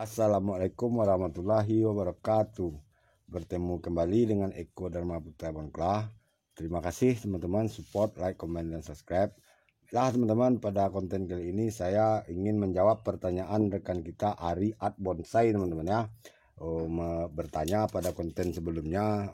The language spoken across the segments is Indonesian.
Assalamualaikum warahmatullahi wabarakatuh. Bertemu kembali dengan Eko Dharma Putra Bangklah. Terima kasih teman-teman support, like, komen, dan subscribe. Lah teman-teman, pada konten kali ini saya ingin menjawab pertanyaan rekan kita Ari Art Bonsai teman-teman ya. Bertanya pada konten sebelumnya,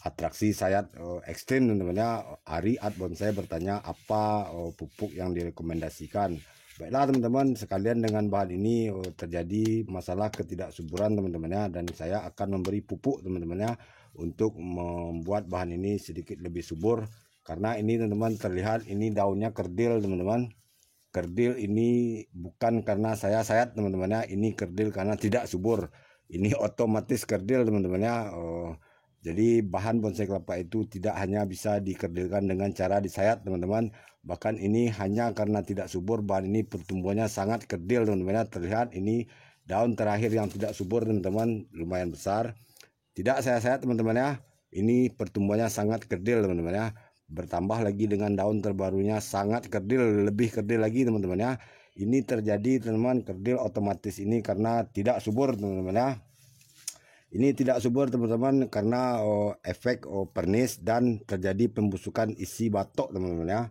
atraksi sayat ekstrim teman-teman ya. Ari Art Bonsai bertanya apa pupuk yang direkomendasikan. Baiklah teman-teman sekalian, dengan bahan ini terjadi masalah ketidaksuburan teman-teman ya, dan saya akan memberi pupuk teman-teman ya untuk membuat bahan ini sedikit lebih subur. Karena ini teman-teman terlihat ini daunnya kerdil teman-teman. Kerdil ini bukan karena saya sayat teman-teman ya, ini kerdil karena tidak subur. Ini otomatis kerdil teman-teman ya. Jadi bahan bonsai kelapa itu tidak hanya bisa dikerdilkan dengan cara disayat teman-teman. Bahkan ini hanya karena tidak subur, bahan ini pertumbuhannya sangat kerdil teman-teman. Terlihat ini daun terakhir yang tidak subur teman-teman, lumayan besar. Tidak saya sayat teman-teman ya. Ini pertumbuhannya sangat kerdil teman-teman ya. Bertambah lagi dengan daun terbarunya sangat kerdil, lebih kerdil lagi teman-teman ya. Ini terjadi teman-teman, kerdil otomatis ini karena tidak subur teman-teman ya. Ini tidak subur teman-teman karena efek pernis dan terjadi pembusukan isi batok teman-teman ya.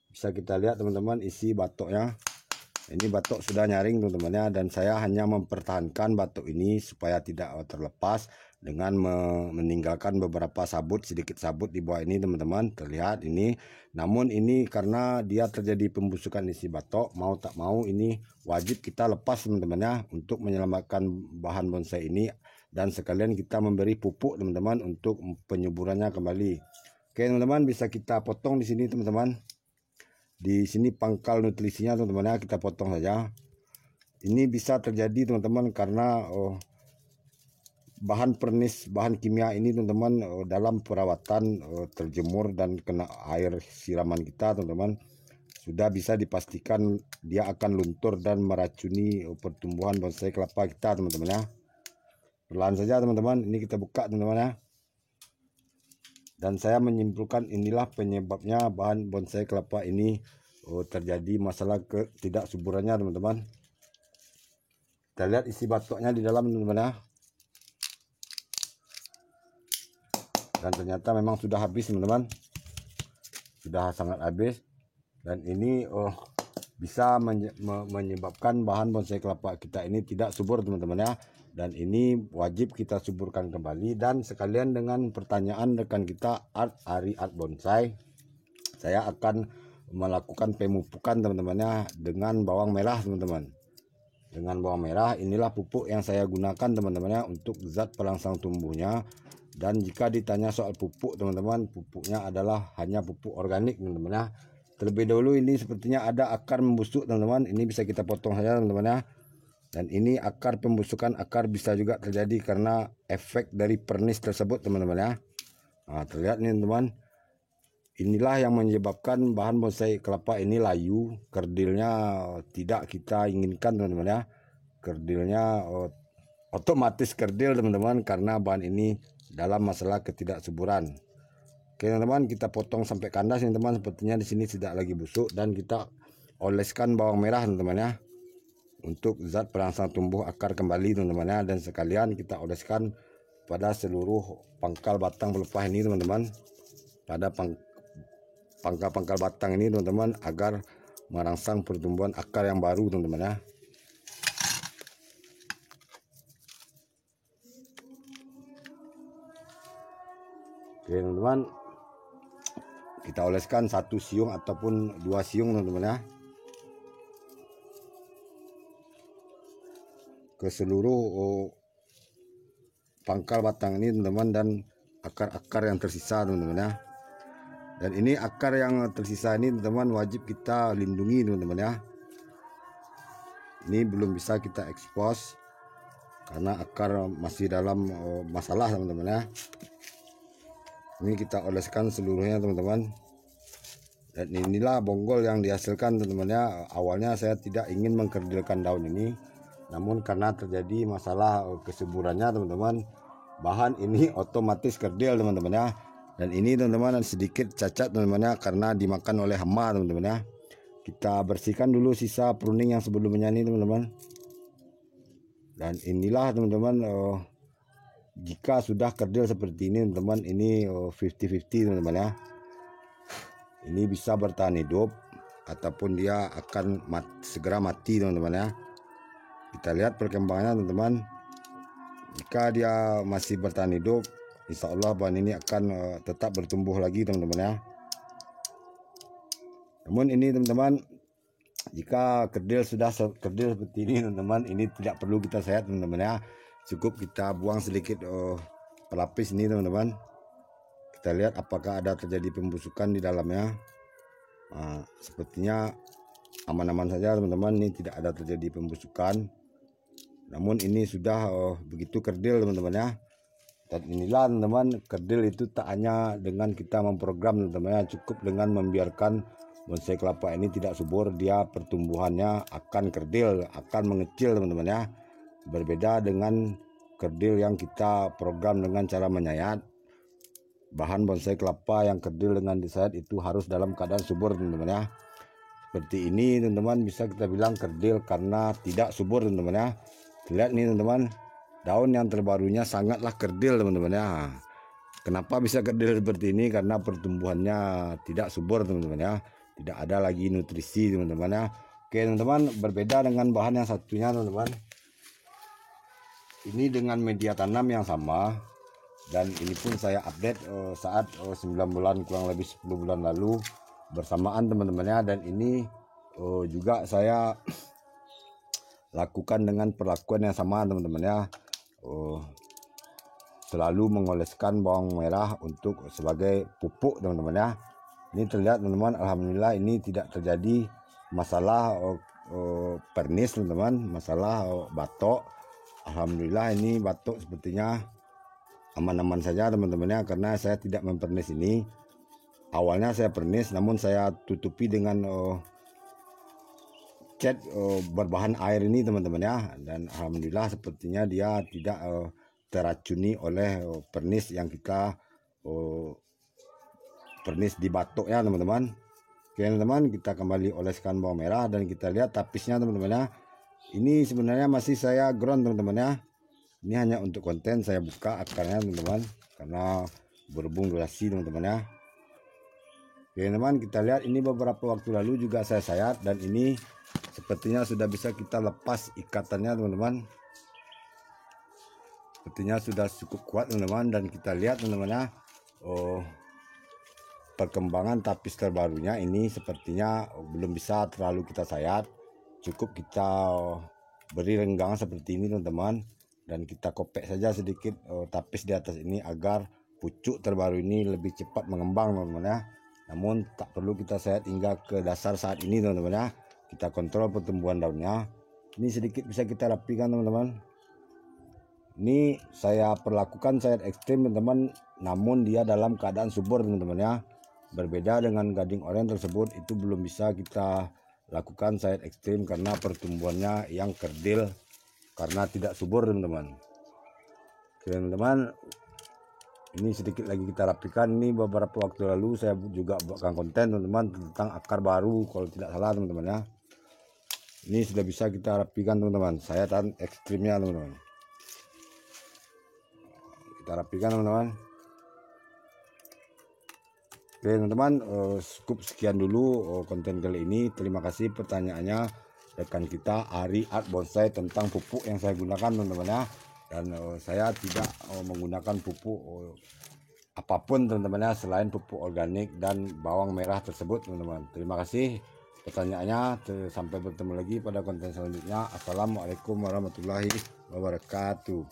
Bisa kita lihat teman-teman isi batoknya. Ini batok sudah nyaring teman-teman ya, dan saya hanya mempertahankan batok ini supaya tidak terlepas dengan meninggalkan beberapa sabut, sedikit sabut di bawah ini teman-teman. Terlihat ini. Namun ini karena dia terjadi pembusukan isi batok, mau tak mau ini wajib kita lepas teman-teman ya untuk menyelamatkan bahan bonsai ini, dan sekalian kita memberi pupuk teman-teman untuk penyuburannya kembali. Oke teman-teman, bisa kita potong di sini teman-teman. Di sini pangkal nutrisinya teman-teman ya, kita potong saja. Ini bisa terjadi teman-teman karena bahan pernis, bahan kimia ini teman-teman dalam perawatan terjemur dan kena air siraman kita teman-teman, sudah bisa dipastikan dia akan luntur dan meracuni pertumbuhan bonsai kelapa kita teman-teman ya. Perlahan saja teman-teman, ini kita buka teman-teman ya. Dan saya menyimpulkan inilah penyebabnya bahan bonsai kelapa ini terjadi masalah ketidaksuburannya teman-teman. Kita lihat isi batoknya di dalam teman-teman ya. Dan ternyata memang sudah habis teman-teman. Sudah sangat habis. Dan ini bisa menyebabkan bahan bonsai kelapa kita ini tidak subur teman-teman ya. Dan ini wajib kita suburkan kembali. Dan sekalian dengan pertanyaan rekan kita Ari Art Bonsai, saya akan melakukan pemupukan teman-temannya dengan bawang merah teman-teman. Dengan bawang merah inilah pupuk yang saya gunakan teman-temannya untuk zat perangsang tumbuhnya. Dan jika ditanya soal pupuk teman-teman, pupuknya adalah hanya pupuk organik teman-teman ya. Terlebih dahulu ini sepertinya ada akar membusuk teman-teman. Ini bisa kita potong saja teman-teman ya. Dan ini akar pembusukan akar bisa juga terjadi karena efek dari pernis tersebut teman-teman ya. Nah, terlihat nih teman-teman. Inilah yang menyebabkan bahan bonsai kelapa ini layu, kerdilnya tidak kita inginkan teman-teman ya. Kerdilnya otomatis kerdil teman-teman karena bahan ini dalam masalah ketidaksuburan. Oke teman-teman, kita potong sampai kandas nih teman. Sepertinya di sini tidak lagi busuk, dan kita oleskan bawang merah teman-teman ya untuk zat perangsang tumbuh akar kembali teman-teman ya. Dan sekalian kita oleskan pada seluruh pangkal batang pelepah ini teman-teman, pada pangkal-pangkal batang ini teman-teman, agar merangsang pertumbuhan akar yang baru teman-teman ya. Oke teman-teman, kita oleskan 1 siung ataupun 2 siung teman-teman ya ke seluruh pangkal batang ini teman-teman, dan akar-akar yang tersisa teman-teman ya. Dan ini akar yang tersisa ini teman-teman wajib kita lindungi teman-teman ya. Ini belum bisa kita ekspos karena akar masih dalam masalah teman-teman ya. Ini kita oleskan seluruhnya teman-teman. Dan inilah bonggol yang dihasilkan teman-teman ya. Awalnya saya tidak ingin mengkerdilkan daun ini, namun karena terjadi masalah kesuburannya teman-teman, bahan ini otomatis kerdil teman-teman ya. Dan ini teman-teman sedikit cacat teman-teman ya, karena dimakan oleh hama teman-teman ya. Kita bersihkan dulu sisa pruning yang sebelumnya ini teman-teman. Dan inilah teman-teman, jika sudah kerdil seperti ini teman-teman, ini 50-50 teman-teman ya. Ini bisa bertahan hidup ataupun dia akan segera mati teman-teman ya. Kita lihat perkembangannya teman-teman. Jika dia masih bertahan hidup, insya Allah bahan ini akan tetap bertumbuh lagi teman-teman ya. Namun ini teman-teman, jika kerdil sudah kerdil seperti ini teman-teman, ini tidak perlu kita sayat teman-teman ya. Cukup kita buang sedikit pelapis ini teman-teman. Kita lihat apakah ada terjadi pembusukan di dalamnya. Nah, sepertinya aman-aman saja teman-teman, ini tidak ada terjadi pembusukan. Namun ini sudah begitu kerdil teman-teman ya. Dan inilah teman-teman, kerdil itu tak hanya dengan kita memprogram teman-teman ya, cukup dengan membiarkan bonsai kelapa ini tidak subur, dia pertumbuhannya akan kerdil, akan mengecil teman-teman ya. Berbeda dengan kerdil yang kita program dengan cara menyayat. Bahan bonsai kelapa yang kerdil dengan disayat itu harus dalam keadaan subur teman-teman ya. Seperti ini teman-teman, bisa kita bilang kerdil karena tidak subur teman-teman ya. Lihat nih teman-teman, daun yang terbarunya sangatlah kerdil teman-teman ya. Kenapa bisa kerdil seperti ini? Karena pertumbuhannya tidak subur teman-teman ya. Tidak ada lagi nutrisi teman-teman ya. Oke teman-teman, berbeda dengan bahan yang satunya teman-teman. Ini dengan media tanam yang sama. Dan ini pun saya update saat 9 bulan kurang lebih 10 bulan lalu bersamaan teman-teman ya. Dan ini juga saya lakukan dengan perlakuan yang sama teman-teman ya. Selalu mengoleskan bawang merah untuk sebagai pupuk teman-teman ya. Ini terlihat teman-teman, alhamdulillah ini tidak terjadi masalah pernis teman-teman, masalah batok. Alhamdulillah ini batok sepertinya aman-aman saja teman-teman ya, karena saya tidak mempernis ini. Awalnya saya pernis, namun saya tutupi dengan cat berbahan air ini teman-teman ya. Dan alhamdulillah sepertinya dia tidak teracuni oleh pernis yang kita pernis di batok ya teman-teman. Oke teman-teman, kita kembali oleskan bawang merah dan kita lihat tapisnya teman-teman ya. Ini sebenarnya masih saya ground teman-teman ya. Ini hanya untuk konten, saya buka akarnya teman-teman karena berhubung durasi teman-teman ya. Oke teman, kita lihat ini beberapa waktu lalu juga saya sayat dan ini sepertinya sudah bisa kita lepas ikatannya teman-teman. Sepertinya sudah cukup kuat teman-teman, dan kita lihat teman-teman ya, perkembangan tapis terbarunya ini sepertinya belum bisa terlalu kita sayat. Cukup kita beri renggang seperti ini teman-teman, dan kita kopek saja sedikit tapis di atas ini agar pucuk terbaru ini lebih cepat mengembang teman-teman ya. Namun tak perlu kita sayat hingga ke dasar saat ini teman-teman ya. Kita kontrol pertumbuhan daunnya. Ini sedikit bisa kita rapikan teman-teman. Ini saya perlakukan sayat ekstrim teman-teman, namun dia dalam keadaan subur teman-teman ya. Berbeda dengan gading oranye tersebut, itu belum bisa kita lakukan sayat ekstrim karena pertumbuhannya yang kerdil karena tidak subur teman-teman. Oke teman-teman, ini sedikit lagi kita rapikan. Ini beberapa waktu lalu saya juga buatkan konten teman-teman tentang akar baru kalau tidak salah teman-teman ya. Ini sudah bisa kita rapikan teman-teman, sayatan ekstrimnya teman-teman. Kita rapikan teman-teman. Oke teman-teman, cukup sekian dulu konten kali ini. Terima kasih pertanyaannya rekan kita Ari Art Bonsai tentang pupuk yang saya gunakan teman-teman ya. Dan saya tidak menggunakan pupuk apapun teman-teman ya selain pupuk organik dan bawang merah tersebut teman-teman. Terima kasih pertanyaannya. Sampai bertemu lagi pada konten selanjutnya. Assalamualaikum warahmatullahi wabarakatuh.